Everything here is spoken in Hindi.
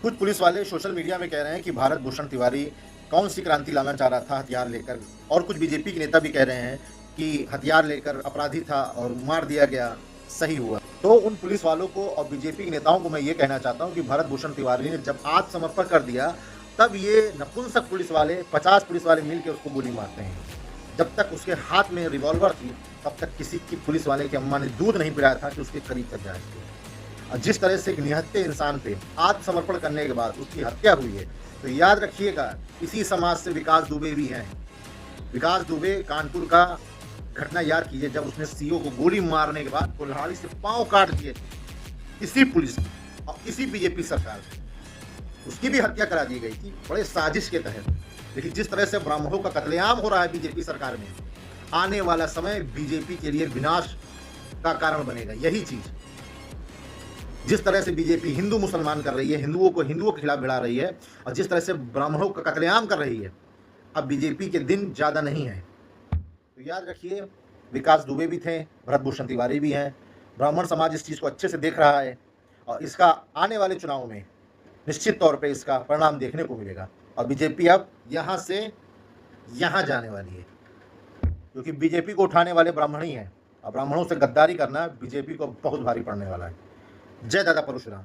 कुछ पुलिस वाले सोशल मीडिया में कह रहे हैं कि भारत भूषण तिवारी कौन सी क्रांति लाना चाह रहा था हथियार लेकर, और कुछ बीजेपी के नेता भी कह रहे हैं कि हथियार लेकर अपराधी था और मार दिया गया, सही हुआ। तो उन पुलिस वालों को और बीजेपी के नेताओं को मैं ये कहना चाहता हूँ कि भारत भूषण तिवारी ने जब आत्मसमर्पण कर दिया, तब ये नपुंसक पुलिस वाले 50 पुलिस वाले मिलकर उसको गोली मारते हैं। जब तक उसके हाथ में रिवॉल्वर थी, तब तक किसी की पुलिस वाले की अम्मा ने दूध नहीं पिलाया था कि उसके करीब तक जाए। और जिस तरह से एक निहत्थे इंसान पे आत्मसमर्पण करने के बाद उसकी हत्या हुई है, तो याद रखिएगा, इसी समाज से विकास दुबे भी हैं। विकास दुबे कानपुर का घटना याद कीजिए, जब उसने सीओ को गोली मारने के बाद कुल्हाड़ी से पांव काट दिए, इसी पुलिस और इसी बीजेपी सरकार से उसकी भी हत्या करा दी गई थी, बड़े साजिश के तहत। लेकिन जिस तरह से ब्राह्मणों का कत्लेआम हो रहा है बीजेपी सरकार में, आने वाला समय बीजेपी के लिए विनाश का कारण बनेगा। यही चीज जिस तरह से बीजेपी हिंदू मुसलमान कर रही है, हिंदुओं को हिंदुओं के खिलाफ भिड़ा रही है, और जिस तरह से ब्राह्मणों का कत्लेआम कर रही है, अब बीजेपी के दिन ज़्यादा नहीं है। तो याद रखिए, विकास दुबे भी थे, भरत भूषण तिवारी भी हैं। ब्राह्मण समाज इस चीज़ को अच्छे से देख रहा है, और इसका आने वाले चुनाव में निश्चित तौर पे इसका परिणाम देखने को मिलेगा। और बीजेपी अब यहाँ से यहाँ जाने वाली है, क्योंकि बीजेपी को उठाने वाले ब्राह्मण ही हैं, और ब्राह्मणों से गद्दारी करना बीजेपी को बहुत भारी पड़ने वाला है। जय दादा परशुराम।